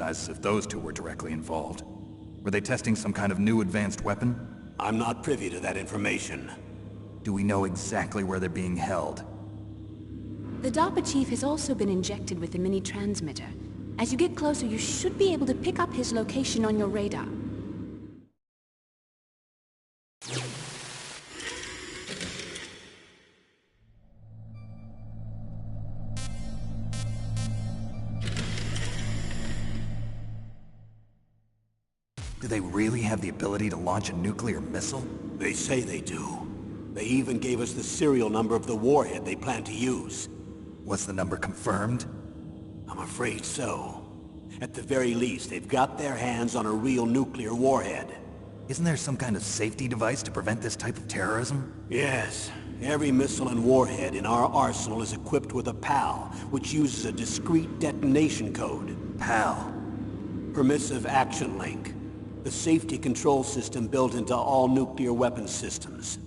as if those two were directly involved. Were they testing some kind of new advanced weapon? I'm not privy to that information. Do we know exactly where they're being held? The DARPA chief has also been injected with a mini-transmitter. As you get closer, you should be able to pick up his location on your radar. Do they really have the ability to launch a nuclear missile? They say they do. They even gave us the serial number of the warhead they plan to use. Was the number confirmed? I'm afraid so. At the very least, they've got their hands on a real nuclear warhead. Isn't there some kind of safety device to prevent this type of terrorism? Yes. Every missile and warhead in our arsenal is equipped with a PAL, which uses a discrete detonation code. PAL? Permissive Action Link. The safety control system built into all nuclear weapons systems.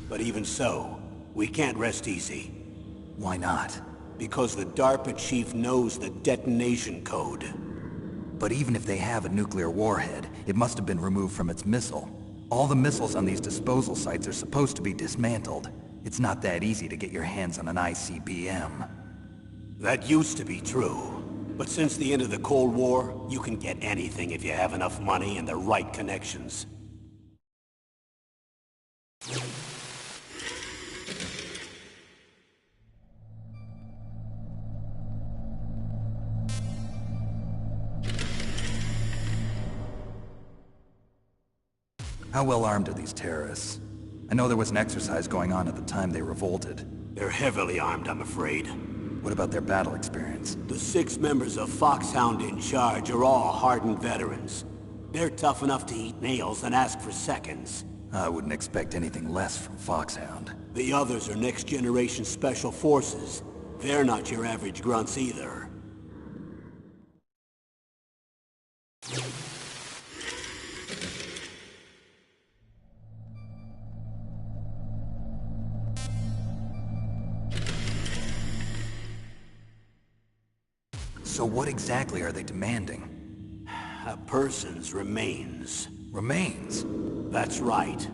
But even so, we can't rest easy. Why not? Because the DARPA chief knows the detonation code. But even if they have a nuclear warhead, it must have been removed from its missile. All the missiles on these disposal sites are supposed to be dismantled. It's not that easy to get your hands on an ICBM. That used to be true. But since the end of the Cold War, you can get anything if you have enough money and the right connections. How well armed are these terrorists? I know there was an exercise going on at the time they revolted. They're heavily armed, I'm afraid. What about their battle experience? The 6 members of Foxhound in charge are all hardened veterans. They're tough enough to eat nails and ask for seconds. I wouldn't expect anything less from Foxhound. The others are next-generation special forces. They're not your average grunts either. So what exactly are they demanding? A person's remains. Remains? That's right.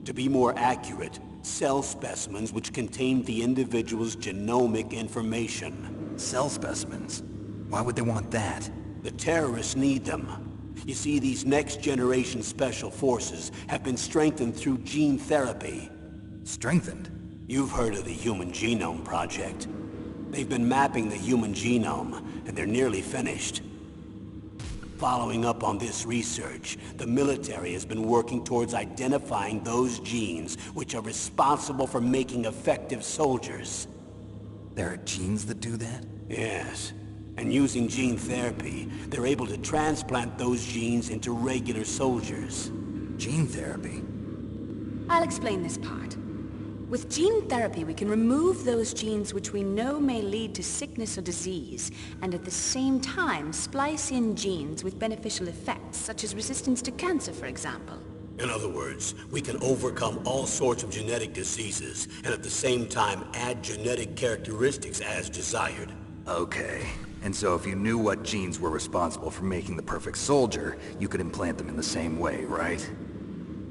To be more accurate, cell specimens which contain the individual's genomic information. Cell specimens? Why would they want that? The terrorists need them. You see, these next-generation special forces have been strengthened through gene therapy. Strengthened? You've heard of the Human Genome Project. They've been mapping the human genome, and they're nearly finished. Following up on this research, the military has been working towards identifying those genes which are responsible for making effective soldiers. There are genes that do that? Yes. And using gene therapy, they're able to transplant those genes into regular soldiers. Gene therapy? I'll explain this part. With gene therapy, we can remove those genes which we know may lead to sickness or disease, and at the same time splice in genes with beneficial effects, such as resistance to cancer, for example. In other words, we can overcome all sorts of genetic diseases, and at the same time add genetic characteristics as desired. Okay. And so if you knew what genes were responsible for making the perfect soldier, you could implant them in the same way, right?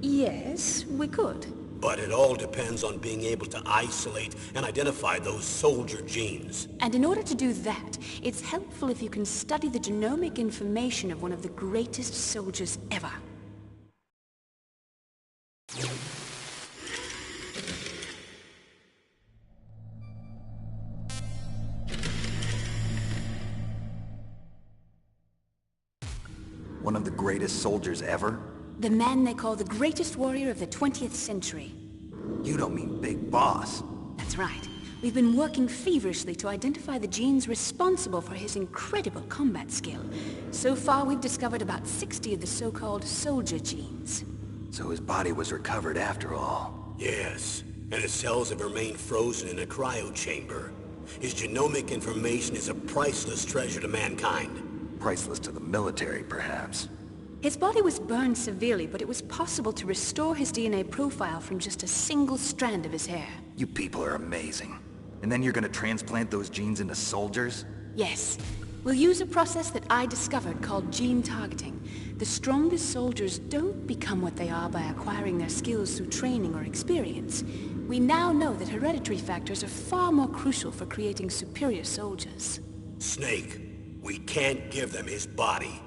Yes, we could. But it all depends on being able to isolate and identify those soldier genes. And in order to do that, it's helpful if you can study the genomic information of one of the greatest soldiers ever. One of the greatest soldiers ever? The man they call the greatest warrior of the 20th century. You don't mean Big Boss. That's right. We've been working feverishly to identify the genes responsible for his incredible combat skill. So far, we've discovered about 60 of the so-called soldier genes. So his body was recovered after all. Yes, and his cells have remained frozen in a cryo chamber. His genomic information is a priceless treasure to mankind. Priceless to the military, perhaps. His body was burned severely, but it was possible to restore his DNA profile from just a single strand of his hair. You people are amazing. And then you're gonna transplant those genes into soldiers? Yes. We'll use a process that I discovered called gene targeting. The strongest soldiers don't become what they are by acquiring their skills through training or experience. We now know that hereditary factors are far more crucial for creating superior soldiers. Snake, we can't give them his body.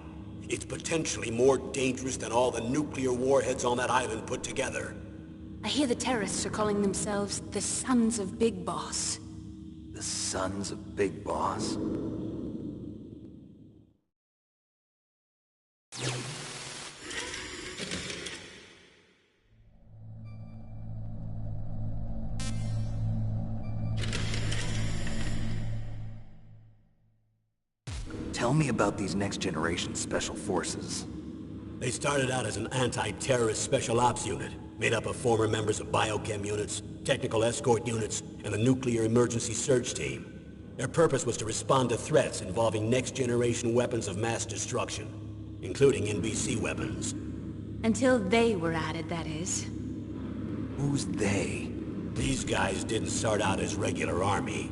It's potentially more dangerous than all the nuclear warheads on that island put together. I hear the terrorists are calling themselves the Sons of Big Boss. The Sons of Big Boss? Tell me about these next-generation special forces. They started out as an anti-terrorist special ops unit, made up of former members of biochem units, technical escort units, and the nuclear emergency search team. Their purpose was to respond to threats involving next-generation weapons of mass destruction, including NBC weapons. Until they were added, that is. Who's they? These guys didn't start out as regular army.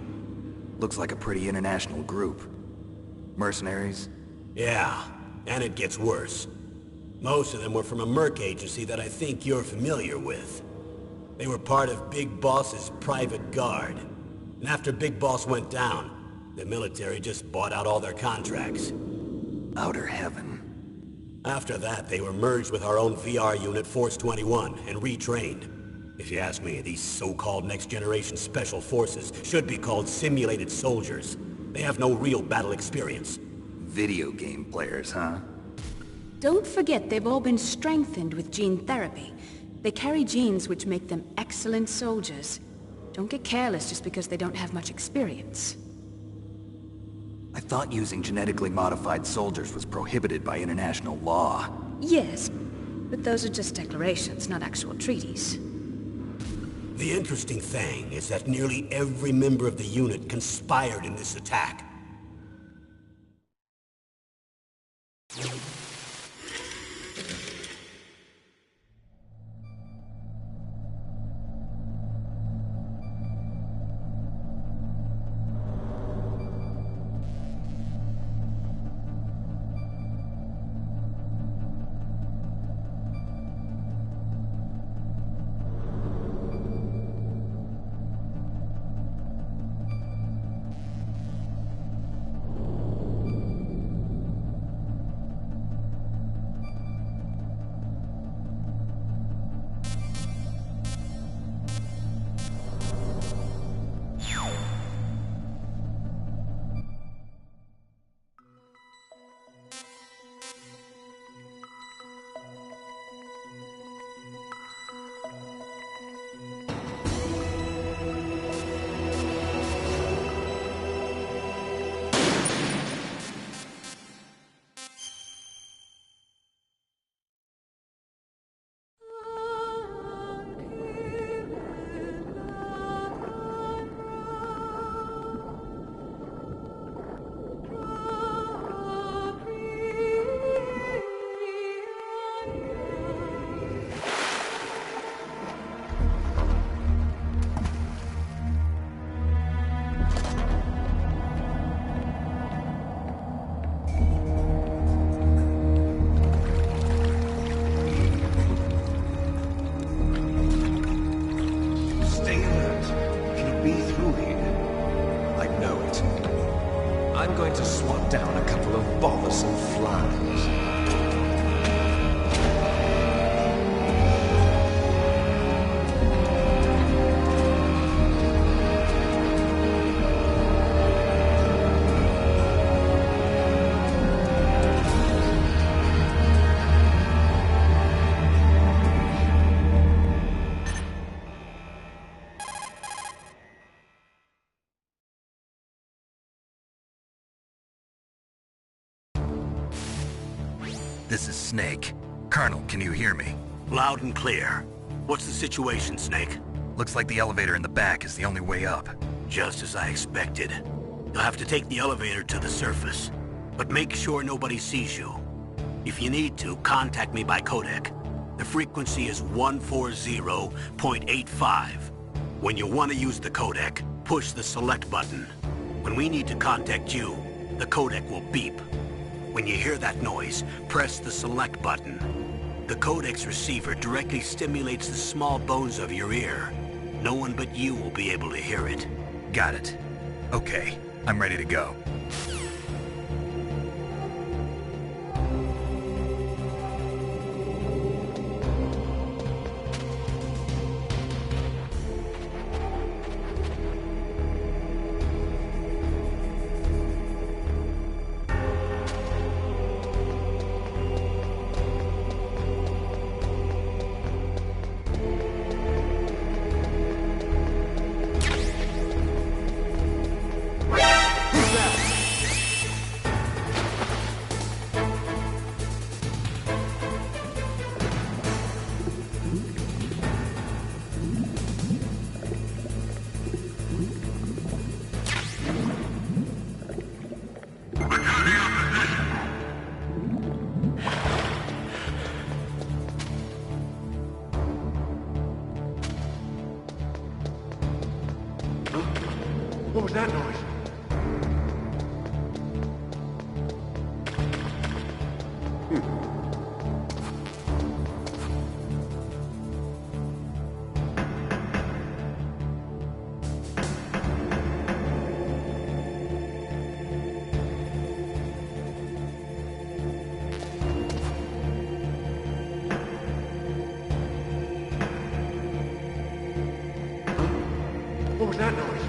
Looks like a pretty international group. Mercenaries? Yeah, and it gets worse. Most of them were from a merc agency that I think you're familiar with. They were part of Big Boss's private guard. And after Big Boss went down, the military just bought out all their contracts. Outer heaven. After that, they were merged with our own VR unit, Force 21, and retrained. If you ask me, these so-called next-generation special forces should be called simulated soldiers. They have no real battle experience. Video game players, huh? Don't forget they've all been strengthened with gene therapy. They carry genes which make them excellent soldiers. Don't get careless just because they don't have much experience. I thought using genetically modified soldiers was prohibited by international law. Yes, but those are just declarations, not actual treaties. The interesting thing is that nearly every member of the unit conspired in this attack. I'm going to swat down a couple of bothersome flies. This is Snake. Colonel, can you hear me? Loud and clear. What's the situation, Snake? Looks like the elevator in the back is the only way up. Just as I expected. You'll have to take the elevator to the surface. But make sure nobody sees you. If you need to, contact me by codec. The frequency is 140.85. When you want to use the codec, push the select button. When we need to contact you, The codec will beep. When you hear that noise, press the select button. The codec's receiver directly stimulates the small bones of your ear. No one but you will be able to hear it. Got it. Okay, I'm ready to go. What was that noise? What was that noise?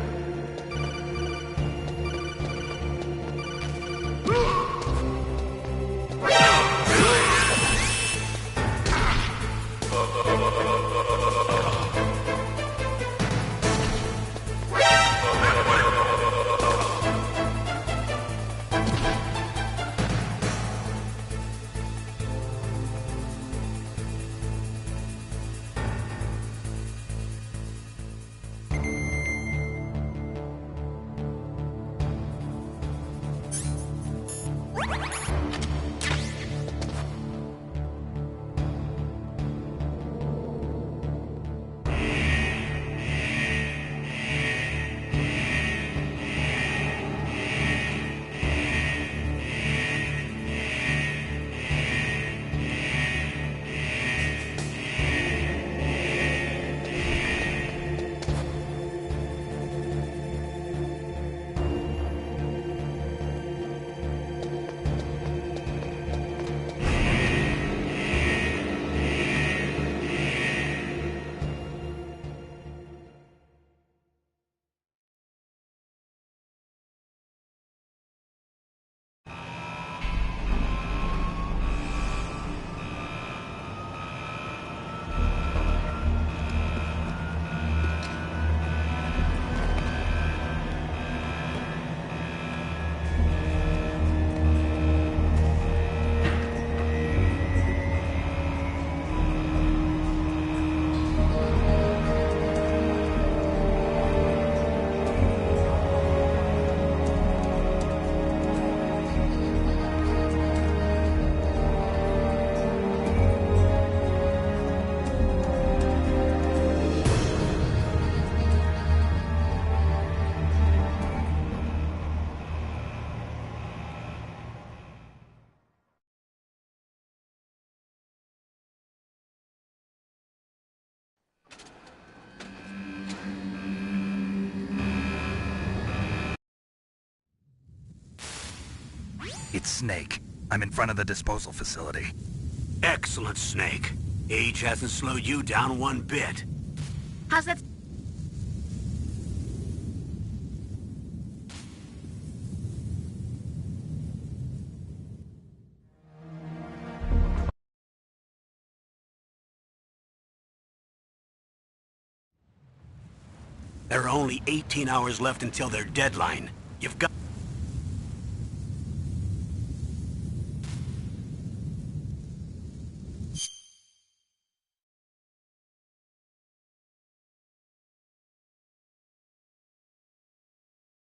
It's Snake. I'm in front of the disposal facility. Excellent, Snake. Age hasn't slowed you down one bit. How's that? There are only 18 hours left until their deadline. You've got...